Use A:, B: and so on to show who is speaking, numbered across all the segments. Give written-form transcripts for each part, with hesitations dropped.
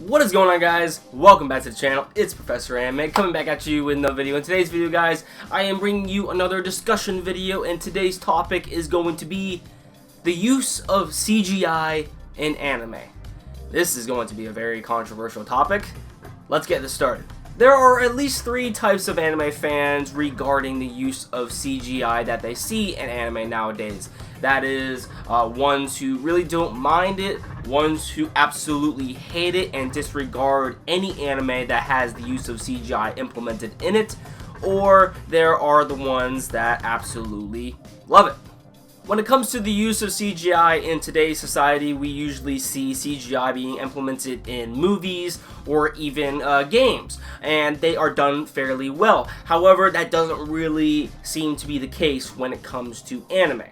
A: What is going on, guys? Welcome back to the channel. It's Professor Anime coming back at you with another video. In today's video, guys, I am bringing you another discussion video, and today's topic is going to be the use of CGI in anime. This is going to be a very controversial topic. Let's get this started. There are at least three types of anime fans regarding the use of CGI that they see in anime nowadays. That is, ones who really don't mind it, ones who absolutely hate it and disregard any anime that has the use of CGI implemented in it, or there are the ones that absolutely love it. When it comes to the use of CGI in today's society, we usually see CGI being implemented in movies or even games, and they are done fairly well. However, that doesn't really seem to be the case when it comes to anime.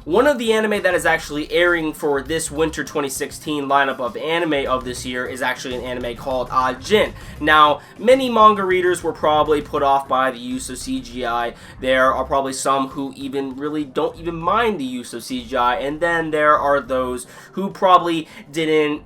A: One of the anime that is actually airing for this winter 2016 lineup of anime of this year is actually an anime called Ajin. Now, many manga readers were probably put off by the use of CGI. There are probably some who don't even mind the use of CGI, and then there are those who probably didn't,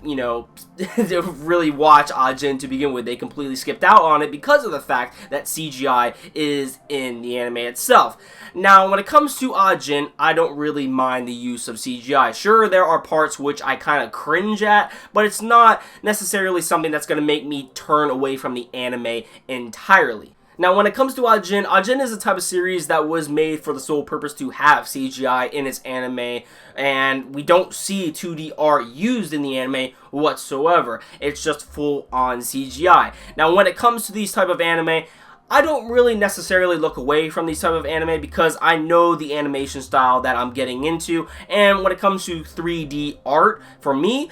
A: really watch Ajin to begin with. They completely skipped out on it because of the fact that CGI is in the anime itself. Now, when it comes to Ajin, I don't really mind the use of CGI. Sure, there are parts which I kind of cringe at, but it's not necessarily something that's going to make me turn away from the anime entirely. Now, when it comes to Ajin, Ajin is a type of series that was made for the sole purpose to have CGI in its anime, and we don't see 2D art used in the anime whatsoever. It's just full-on CGI. Now, when it comes to these type of anime, I don't really necessarily look away from these type of anime because I know the animation style that I'm getting into, and when it comes to 3D art, for me,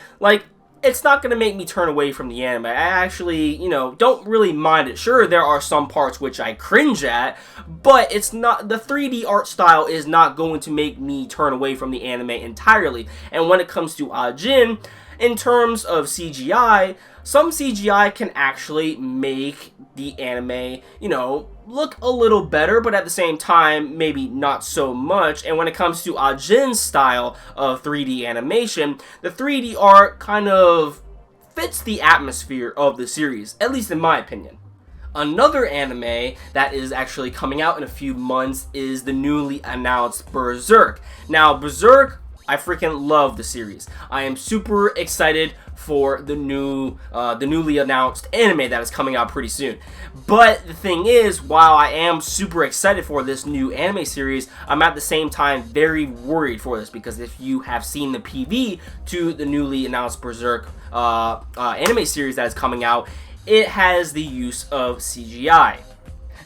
A: it's not going to make me turn away from the anime. I actually, don't really mind it. Sure, there are some parts which I cringe at, but it's not, the 3D art style is not going to make me turn away from the anime entirely. And when it comes to Ajin, in terms of CGI, some CGI can actually make the anime, look a little better, but at the same time, maybe not so much. And when it comes to Ajin's style of 3D animation, the 3D art kind of fits the atmosphere of the series, at least in my opinion. Another anime that is actually coming out in a few months is the newly announced Berserk. Now, Berserk, I freaking love the series. I am super excited for the newly announced anime that is coming out pretty soon. But the thing is, while I am super excited for this new anime series, I'm at the same time very worried for this, because if you have seen the PV to the newly announced Berserk anime series that is coming out, it has the use of CGI.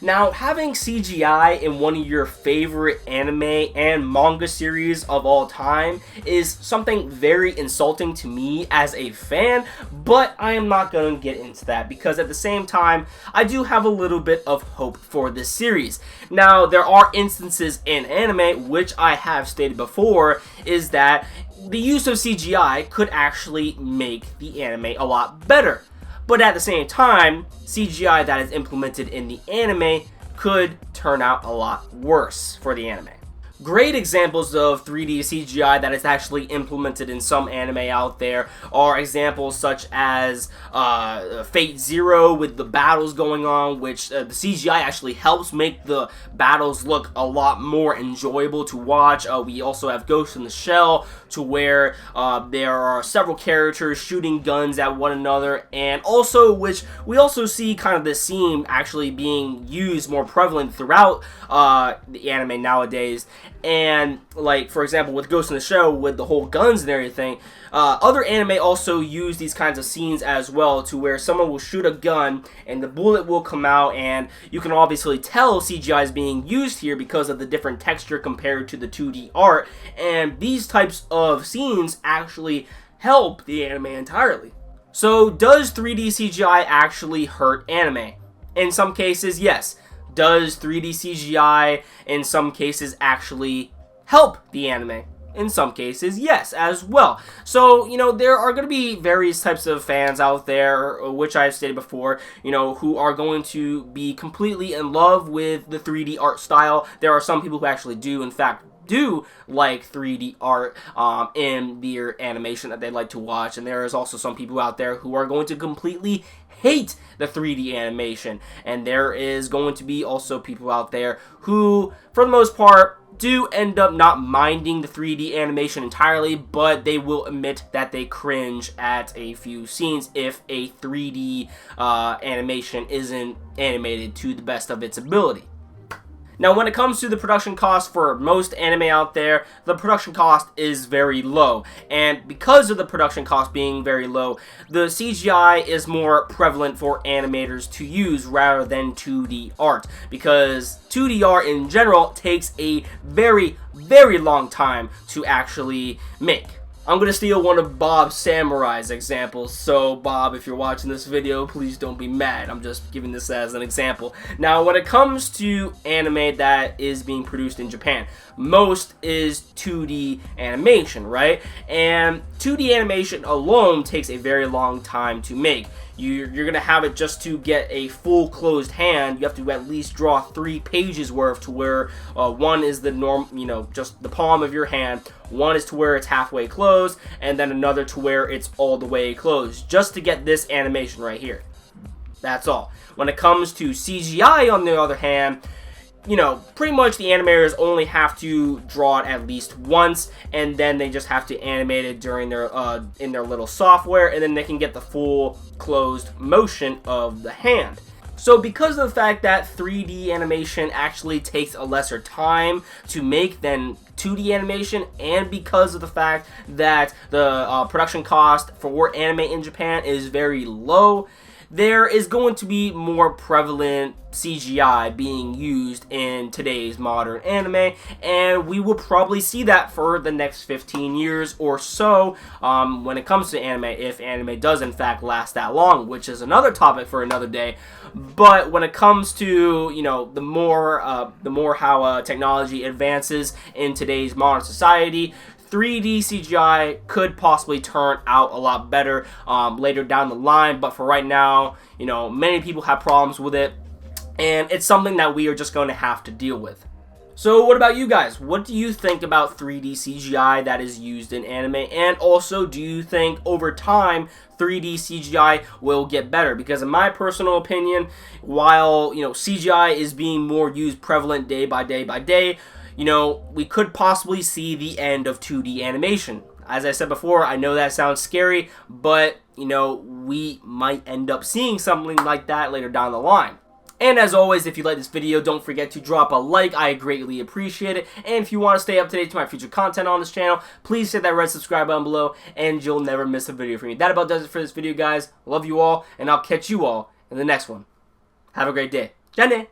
A: Now, having CGI in one of your favorite anime and manga series of all time is something very insulting to me as a fan, but I am not going to get into that because at the same time, I do have a little bit of hope for this series. Now, there are instances in anime, which I have stated before, is that the use of CGI could actually make the anime a lot better. But at the same time, CGI that is implemented in the anime could turn out a lot worse for the anime. Great examples of 3D CGI that is actually implemented in some anime out there are examples such as Fate Zero with the battles going on, which the CGI actually helps make the battles look a lot more enjoyable to watch. We also have Ghost in the Shell, to where there are several characters shooting guns at one another, and also which we also see kind of this scene actually being used more prevalent throughout the anime nowadays. And for example, with Ghost in the Shell, with the whole guns and everything, other anime also use these kinds of scenes as well, to where someone will shoot a gun and the bullet will come out, and you can obviously tell CGI is being used here because of the different texture compared to the 2D art, and these types of scenes actually help the anime entirely. So, does 3D CGI actually hurt anime? In some cases, yes. Does 3D CGI in some cases actually help the anime? In some cases, yes, as well. So, there are going to be various types of fans out there, which I've stated before, who are going to be completely in love with the 3D art style. There are some people who actually do, in fact, do like 3D art in their animation that they like to watch, and there is also some people out there who are going to completely hate the 3D animation, and there is going to be also people out there who, for the most part, do end up not minding the 3D animation entirely, but they will admit that they cringe at a few scenes if a 3D animation isn't animated to the best of its ability. Now, when it comes to the production cost for most anime out there, the production cost is very low. And because of the production cost being very low, the CGI is more prevalent for animators to use rather than 2D art. Because 2D art in general takes a very, very long time to actually make. I'm going to steal one of Bob's Samurai's examples, so Bob, if you're watching this video, please don't be mad. I'm just giving this as an example. Now, when it comes to anime that is being produced in Japan, most is 2D animation, right? And 2D animation alone takes a very long time to make. You're going to have it just to get a full closed hand. You have to at least draw 3 pages worth to where one is the just the palm of your hand. One is to where it's halfway closed, and then another to where it's all the way closed, just to get this animation right here. That's all. When it comes to CGI, on the other hand, pretty much the animators only have to draw it at least once, and then they just have to animate it during their in their little software, and then they can get the full closed motion of the hand. So because of the fact that 3D animation actually takes a lesser time to make than 2D animation, and because of the fact that the production cost for anime in Japan is very low, there is going to be more prevalent CGI being used in today's modern anime, and we will probably see that for the next 15 years or so when it comes to anime, if anime does in fact last that long, which is another topic for another day. But when it comes to the more how technology advances in today's modern society, 3D CGI could possibly turn out a lot better later down the line, but for right now, many people have problems with it, and it's something that we are just going to have to deal with. So what about you guys? What do you think about 3D CGI that is used in anime? And also, do you think over time 3D CGI will get better? Because in my personal opinion, while CGI is being more used prevalent day by day, we could possibly see the end of 2D animation. As I said before, I know that sounds scary, but we might end up seeing something like that later down the line. And as always, if you like this video, don't forget to drop a like. I greatly appreciate it. And if you want to stay up to date to my future content on this channel, please hit that red subscribe button below, and you'll never miss a video from me. That about does it for this video, guys. Love you all, and I'll catch you all in the next one. Have a great day. Jenny!